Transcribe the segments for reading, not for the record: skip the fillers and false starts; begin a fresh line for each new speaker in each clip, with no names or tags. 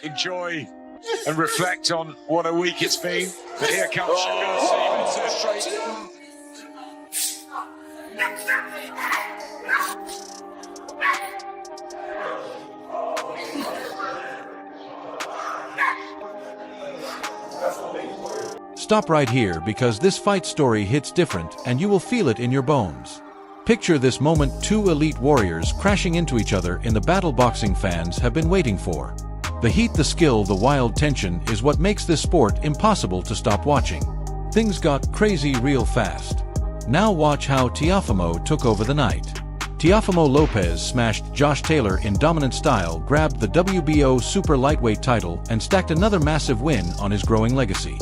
enjoy and reflect on what a week it's been. But here comes Shakur Stevenson.
Stop right here because this fight story hits different and you will feel it in your bones. Picture this moment: two elite warriors crashing into each other in the battle boxing fans have been waiting for. The heat, the skill, the wild tension is what makes this sport impossible to stop watching. Things got crazy real fast. Now watch how Teofimo took over the night. Teofimo Lopez smashed Josh Taylor in dominant style, grabbed the WBO super lightweight title, and stacked another massive win on his growing legacy.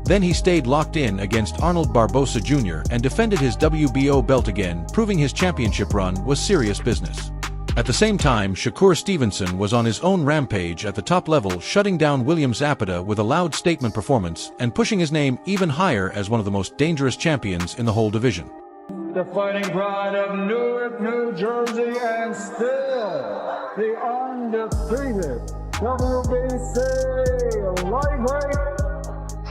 Then he stayed locked in against Arnold Barbosa Jr. and defended his WBO belt again, proving his championship run was serious business. At the same time, Shakur Stevenson was on his own rampage at the top level, shutting down Williams Apata with a loud statement performance and pushing his name even higher as one of the most dangerous champions in the whole division.
The fighting pride of Newark, New Jersey, and still the undefeated WBC lightweight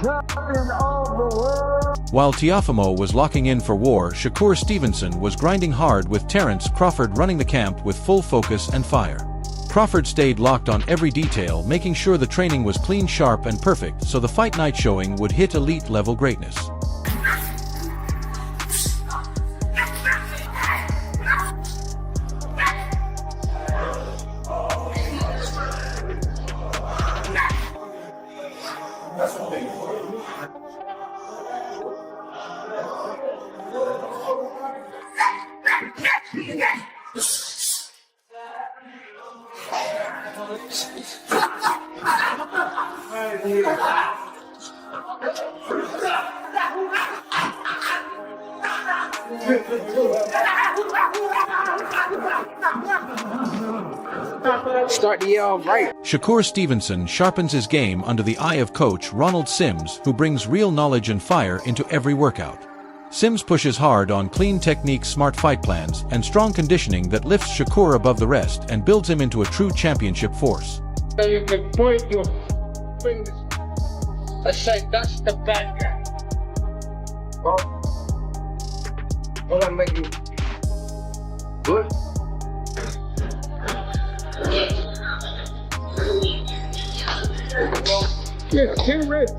champion of the world.
While Teofimo was locking in for war, Shakur Stevenson was grinding hard with Terence Crawford running the camp with full focus and fire. Crawford stayed locked on every detail, making sure the training was clean, sharp, and perfect so the fight night showing would hit elite level greatness.
Start the year right.
Shakur Stevenson sharpens his game under the eye of coach Ronald Sims, who brings real knowledge and fire into every workout. Sims pushes hard on clean techniques, smart fight plans, and strong conditioning that lifts Shakur above the rest and builds him into a true championship force.
So you can point your fingers. I say that's the bad guy. Well, I'm making good. Yeah, get ready.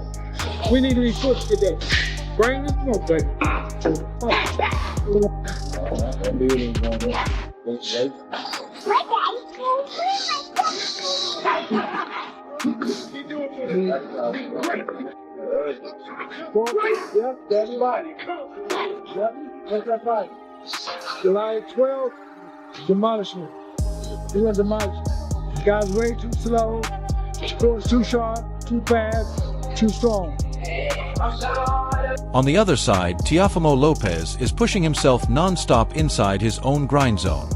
We need to be pushed today. Bring this more, baby. Yep, that's right. Yep, that's that fight. July 12th, demolishment. We're gonna demolish. The guy's way too slow, too sharp, too fast, too strong.
On the other side, Teofimo Lopez is pushing himself non-stop inside his own grind zone.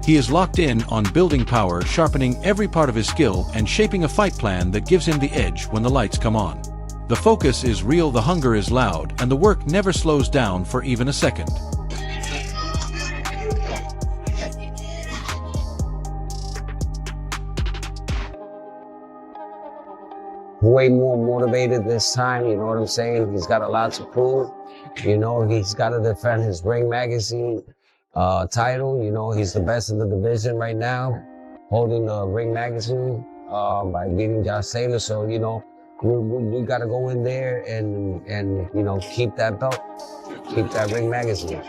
He is locked in on building power, sharpening every part of his skill, and shaping a fight plan that gives him the edge when the lights come on. The focus is real, the hunger is loud, and the work never slows down for even a second.
Way more motivated this time, you know what I'm saying? He's got a lot to prove. You know, he's got to defend his Ring Magazine title. You know, he's the best in the division right now, holding the Ring Magazine by beating Josh Taylor. So, you know, we got to go in there and, you know, keep that belt, keep that Ring Magazine.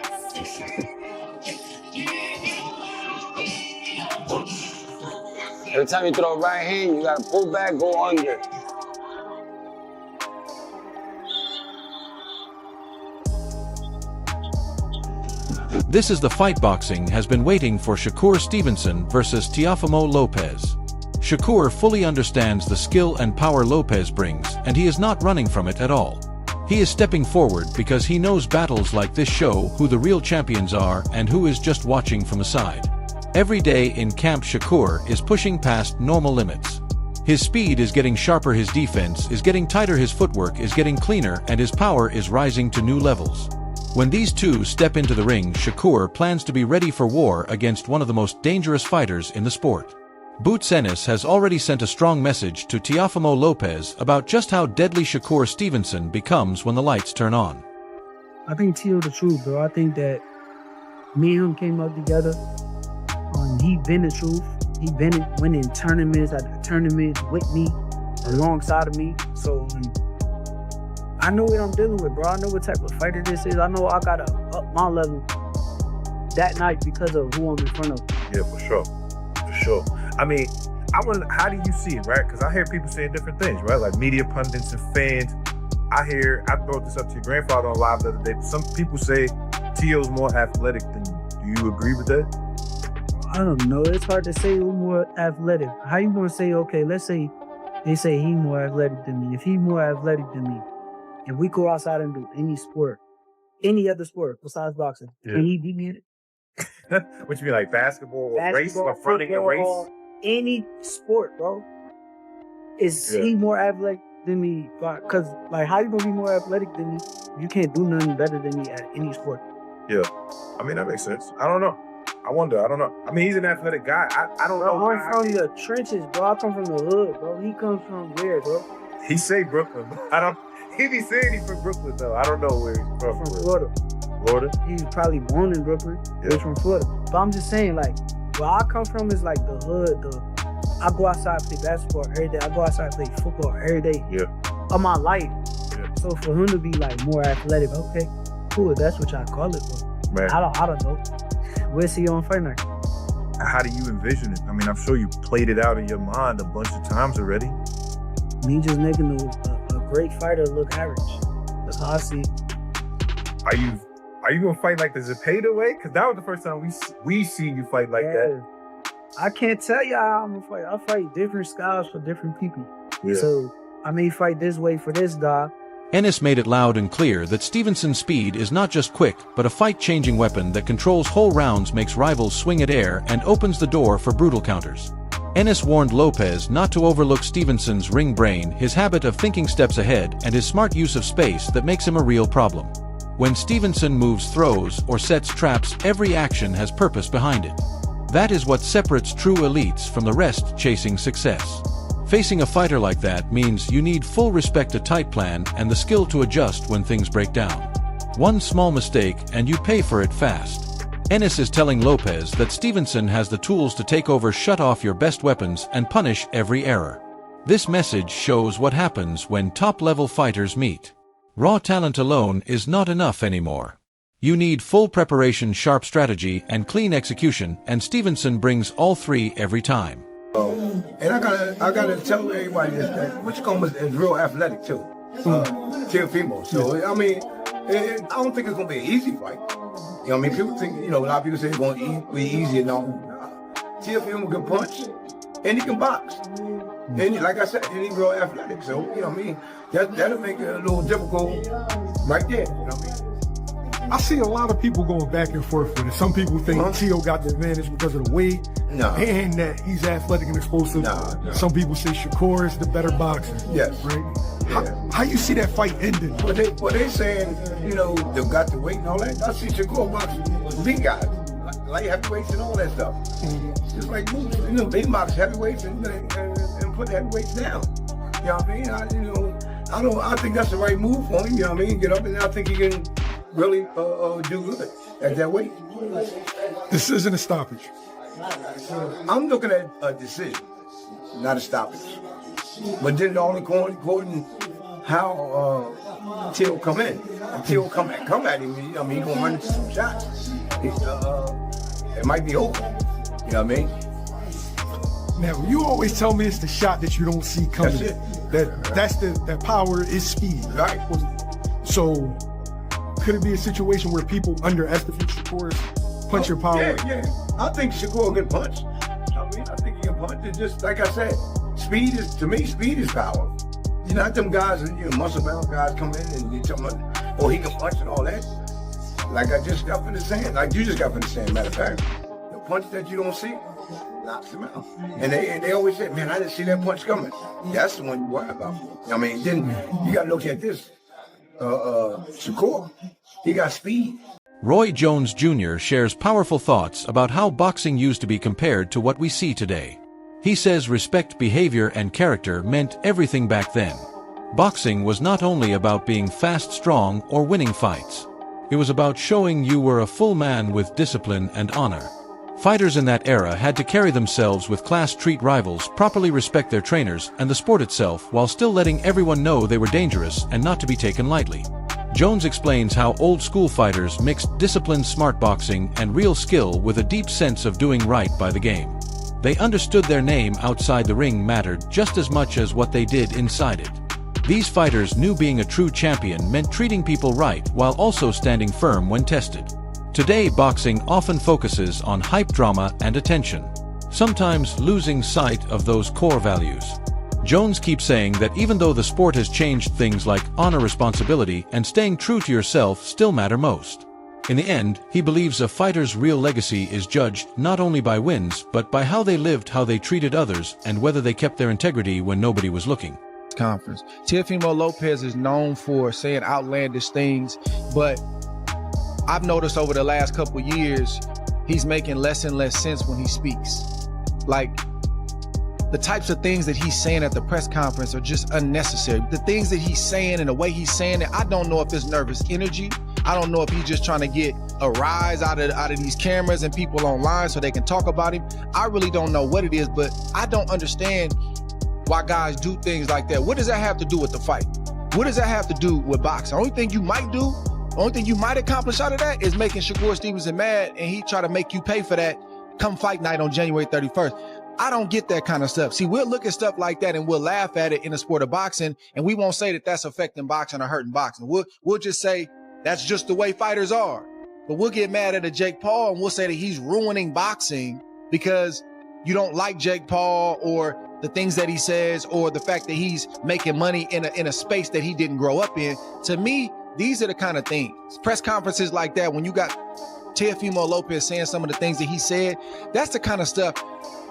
Every time you throw a right hand, you got to pull back, go under.
This is the fight boxing has been waiting for: Shakur Stevenson versus Teofimo Lopez. Shakur fully understands the skill and power Lopez brings, and he is not running from it at all. He is stepping forward because he knows battles like this show who the real champions are and who is just watching from the side. Every day in camp, Shakur is pushing past normal limits. His speed is getting sharper, his defense is getting tighter, his footwork is getting cleaner, and his power is rising to new levels. When these two step into the ring, Shakur plans to be ready for war against one of the most dangerous fighters in the sport. Boots Ennis has already sent a strong message to Teofimo Lopez about just how deadly Shakur Stevenson becomes when the lights turn on.
I think Teo the truth, bro. I think that me and him came up together. He been the truth. He been winning tournaments after tournaments with me, alongside of me. So I know what I'm dealing with, bro. I know what type of fighter this is. I know I gotta up my level that night because of who I'm in front of.
Yeah, for sure. For sure. I mean, how do you see it, right? Because I hear people saying different things, right? Like media pundits and fans. I brought this up to your grandfather on live the other day. Some people say Teo's more athletic than you. Do you agree with that?
I don't know. It's hard to say who's more athletic. How you gonna say, okay, let's say they say he more athletic than me. If he more athletic than me, and we go outside and do any sport, any other sport besides boxing, can he beat me in it?
What you mean, like basketball or race or running a race?
Any sport, bro. Is he more athletic than me? Because, like, how you gonna be more athletic than me? You can't do nothing better than me at any sport.
Yeah. I mean, that makes sense. I don't know. I wonder. I don't know. I mean, he's an athletic guy. I don't know.
I'm from the trenches, bro. I come from the hood, bro. He comes from where, bro?
He say Brooklyn. He be saying he's from Brooklyn, though. I don't know where he's from.
From Florida.
Florida?
He's probably born in Brooklyn.
Yeah.
He's from Florida. But I'm just saying, like, where I come from is like the hood. I go outside and play basketball every day. I go outside and play football every day.
Yeah.
Of my life.
Yeah.
So for him to be like more athletic, okay, cool. That's what y'all call it, bro.
Man.
I don't know. We'll see you on fight night.
How do you envision it? I mean, I'm sure you played it out in your mind a bunch of times already.
Me just making a great fighter look average. That's how I see it.
Are you gonna fight like the Zapata way? Because that was the first time we seen you fight like that.
I can't tell you how I'm gonna fight. I fight different styles for different people.
Yeah.
So I may fight this way for this guy.
Ennis made it loud and clear that Stevenson's speed is not just quick, but a fight-changing weapon that controls whole rounds, makes rivals swing at air, and opens the door for brutal counters. Ennis warned Lopez not to overlook Stevenson's ring brain, his habit of thinking steps ahead, and his smart use of space that makes him a real problem. When Stevenson moves, throws, or sets traps, every action has purpose behind it. That is what separates true elites from the rest chasing success. Facing a fighter like that means you need full respect, a tight plan, and the skill to adjust when things break down. One small mistake and you pay for it fast. Ennis is telling Lopez that Stevenson has the tools to take over, shut off your best weapons, and punish every error. This message shows what happens when top-level fighters meet. Raw talent alone is not enough anymore. You need full preparation, sharp strategy, and clean execution, and Stevenson brings all three every time.
And I gotta tell everybody this, that Whichcomb is real athletic too. Teofimo. So I mean, I don't think it's gonna be an easy fight. You know what I mean? People think, a lot of people say it's gonna be easy and all. Teofimo can punch and he can box. And like I said, he's real athletic. So, you know what I mean? That'll make it a little difficult right there. You know what I mean?
I see a lot of people going back and forth with it. Some people think Teo got the advantage because of the weight and that he's athletic and explosive.
No.
Some people say Shakur is the better boxer.
Yes.
Right?
Yeah.
How you see that fight ending?
Well, they saying, they've got the weight and all that. I see Shakur boxing big guys, light heavyweights and all that stuff. It's like, they box heavyweights and put heavyweights down. You know what I mean? I think that's the right move for him. You know what I mean? Get up and I think he can really do good at that weight.
This isn't a stoppage.
I'm looking at a decision, not a stoppage. But then all according how Teo come in. If Teo come at him, he's gonna run into some shots. It might be over. You know what I mean?
Now, you always tell me it's the shot that you don't see coming.
That's it.
That power is speed.
Right.
So could it be a situation where people underestimate Shakur's puncher power?
Yeah. I think Shakur can punch. I think he can punch. It's just like I said, speed is power. You know, not them guys, muscle-bound guys come in and you tell them, he can punch and all that. Like I just got finished saying, like you just got finished saying, matter of fact, the punch that you don't see knocks him out. And they always say, man, I didn't see that punch coming. That's the one you worry about. I mean, then you got to look at this. Shakur, he got speed.
Roy Jones Jr. shares powerful thoughts about how boxing used to be compared to what we see today. He says respect, behavior, and character meant everything back then. Boxing was not only about being fast, strong, or winning fights. It was about showing you were a full man with discipline and honor. Fighters in that era had to carry themselves with class, treat rivals properly, respect their trainers and the sport itself, while still letting everyone know they were dangerous and not to be taken lightly. Jones explains how old-school fighters mixed disciplined, smart boxing and real skill with a deep sense of doing right by the game. They understood their name outside the ring mattered just as much as what they did inside it. These fighters knew being a true champion meant treating people right while also standing firm when tested. Today, boxing often focuses on hype, drama, and attention, sometimes losing sight of those core values. Jones keeps saying that even though the sport has changed, things like honor, responsibility, and staying true to yourself still matter most. In the end, he believes a fighter's real legacy is judged not only by wins, but by how they lived, how they treated others, and whether they kept their integrity when nobody was looking.
Conference. Teofimo Lopez is known for saying outlandish things, but I've noticed over the last couple years, he's making less and less sense when he speaks. Like, the types of things that he's saying at the press conference are just unnecessary. The things that he's saying and the way he's saying it, I don't know if it's nervous energy. I don't know if he's just trying to get a rise out of these cameras and people online so they can talk about him. I really don't know what it is, but I don't understand why guys do things like that. What does that have to do with the fight? What does that have to do with boxing? The only thing you might accomplish out of that is making Shakur Stevenson mad, and he try to make you pay for that come fight night on January 31st. I don't get that kind of stuff. See, we'll look at stuff like that and we'll laugh at it in the sport of boxing, and we won't say that that's affecting boxing or hurting boxing. We'll just say that's just the way fighters are. But we'll get mad at a Jake Paul and we'll say that he's ruining boxing because you don't like Jake Paul or the things that he says or the fact that he's making money in a space that he didn't grow up in. To me, these are the kind of things. Press conferences like that, when you got Teofimo Lopez saying some of the things that he said, that's the kind of stuff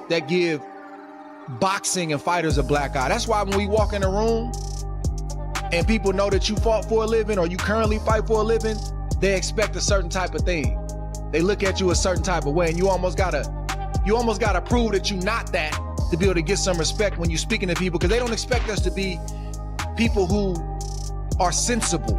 that give boxing and fighters a black eye. That's why when we walk in a room and people know that you fought for a living or you currently fight for a living, they expect a certain type of thing. They look at you a certain type of way, and you almost gotta prove that you're not that to be able to get some respect when you're speaking to people, because they don't expect us to be people who are sensible,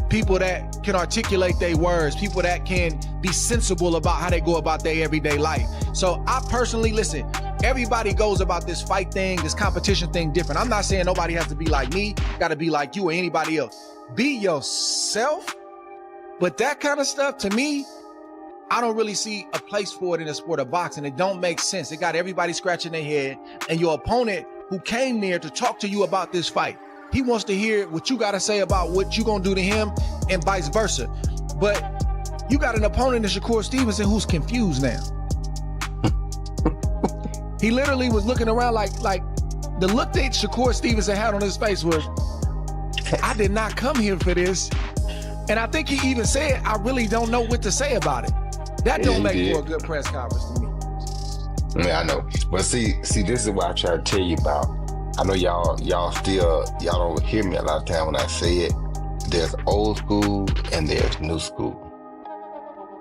people that can articulate their words, people that can be sensible about how they go about their everyday life. So I personally, listen, everybody goes about this fight thing, this competition thing different. I'm not saying nobody has to be like me, got to be like you or anybody else. Be yourself, but that kind of stuff, to me, I don't really see a place for it in the sport of boxing. It don't make sense. It got everybody scratching their head, and your opponent who came there to talk to you about this fight, he wants to hear what you got to say about what you gonna do to him and vice versa. But you got an opponent in Shakur Stevenson who's confused now. He literally was looking around like the look that Shakur Stevenson had on his face was, I did not come here for this. And I think he even said, I really don't know what to say about it. That don't make for a good press conference to me.
Yeah, I know. But see, this is what I try to tell you about. I know y'all don't hear me a lot of time when I say it. There's old school and there's new school.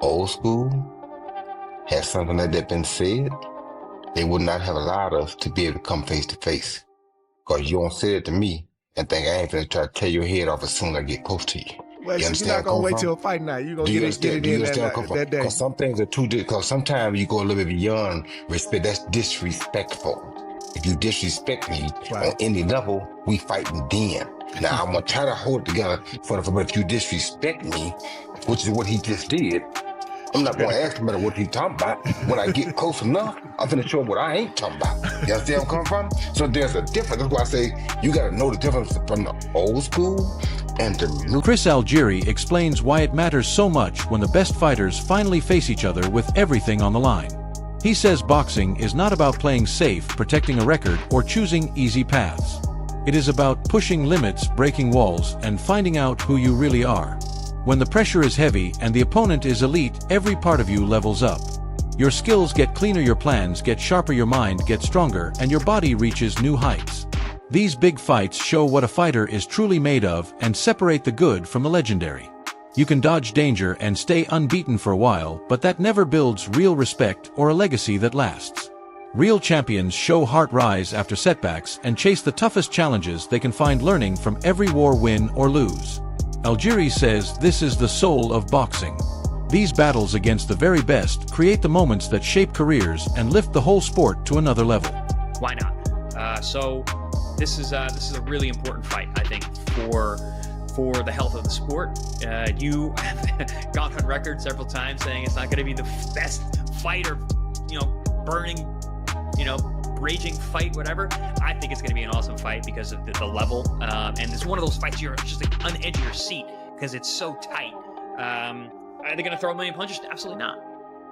Old school has something that had been said. They would not have allowed us to be able to come face to face. Because you don't say it to me and think I ain't gonna try to tear your head off as soon as I get close to you.
Well, you're not gonna wait till a fight night. You're gonna get it in that day.
Because some things are too difficult. Because sometimes you go a little bit beyond respect. That's disrespectful. If you disrespect me on any level, we fighting then. Now, I'm gonna try to hold it together but if you disrespect me, which is what he just did, I'm not gonna ask him about what he's talking about. When I get close enough, I'm finna show him what I ain't talking about. You understand where I'm coming from? So there's a difference. That's why I say you gotta know the difference from the old school and the new.
Chris Algieri explains why it matters so much when the best fighters finally face each other with everything on the line. He says boxing is not about playing safe, protecting a record, or choosing easy paths. It is about pushing limits, breaking walls, and finding out who you really are. When the pressure is heavy and the opponent is elite, every part of you levels up. Your skills get cleaner, your plans get sharper, your mind gets stronger, and your body reaches new heights. These big fights show what a fighter is truly made of and separate the good from the legendary. You can dodge danger and stay unbeaten for a while, but that never builds real respect or a legacy that lasts. Real champions show heart rise after setbacks and chase the toughest challenges they can find, learning from every war, win or lose. Algieri says this is the soul of boxing. These battles against the very best create the moments that shape careers and lift the whole sport to another level.
Why not? So this is a really important fight, I think, for the health of the sport. You have gone on record several times saying it's not going to be the best fight or, burning, raging fight, whatever. I think it's going to be an awesome fight because of the level. And it's one of those fights you're just like on the edge of your seat because it's so tight. Are they going to throw a million punches? Absolutely not.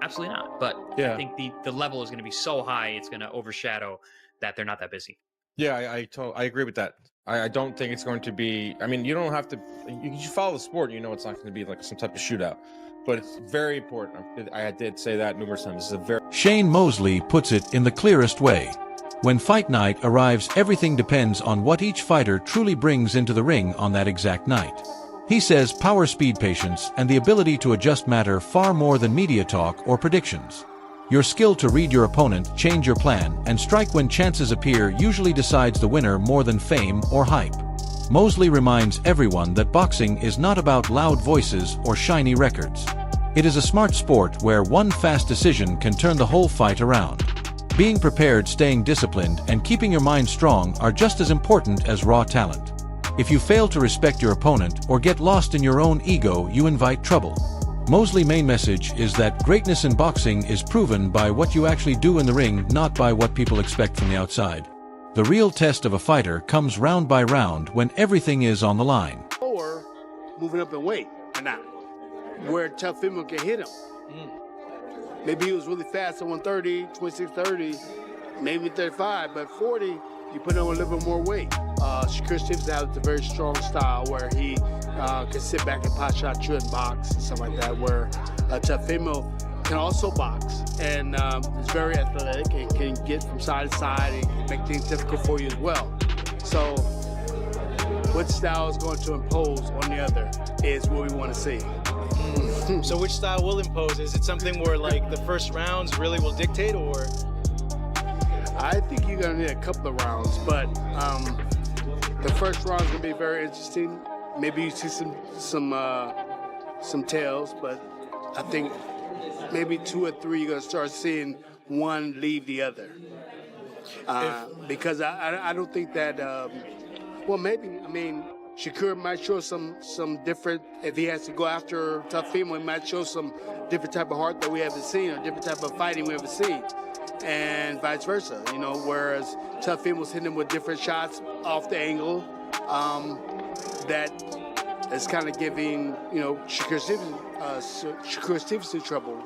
Absolutely not. But yeah. I think the level is going to be so high, it's going to overshadow that they're not that busy.
Yeah, I agree with that. I don't think it's going to be. I mean, you don't have to. You follow the sport, it's not going to be like some type of shootout. But it's very important. I did say that numerous times. This is a very.
Shane Mosley puts it in the clearest way. When fight night arrives, everything depends on what each fighter truly brings into the ring on that exact night. He says power, speed, patience, and the ability to adjust matter far more than media talk or predictions. Your skill to read your opponent, change your plan, and strike when chances appear usually decides the winner more than fame or hype. Mosley reminds everyone that boxing is not about loud voices or shiny records. It is a smart sport where one fast decision can turn the whole fight around. Being prepared, staying disciplined, and keeping your mind strong are just as important as raw talent. If you fail to respect your opponent or get lost in your own ego, you invite trouble. Mosley's main message is that greatness in boxing is proven by what you actually do in the ring, not by what people expect from the outside. The real test of a fighter comes round by round when everything is on the line.
Or moving up in weight or not, where Teofimo can hit him. Maybe he was really fast at 130, 26-30, maybe 35, but 40, you put on a little bit more weight. Shakur Stevenson has a very strong style where he can sit back and pot shot you and box and stuff like that, where Teofimo can also box and is very athletic and can get from side to side and make things difficult for you as well. So what style is going to impose on the other is what we want to see.
So which style will impose? Is it something where like the first rounds really will dictate, or?
I think you're gonna need a couple of rounds, but the first round is gonna be very interesting. Maybe you see some tails, but I think maybe 2 or 3 you're gonna start seeing one leave the other. Because I don't think that. Well, maybe. I mean, Shakur might show some different. If he has to go after Teofimo, he might show some different type of heart that we haven't seen, or different type of fighting we haven't seen. And vice versa, whereas Teofimo's hitting him with different shots off the angle, that is kind of giving, Shakur Stevenson trouble.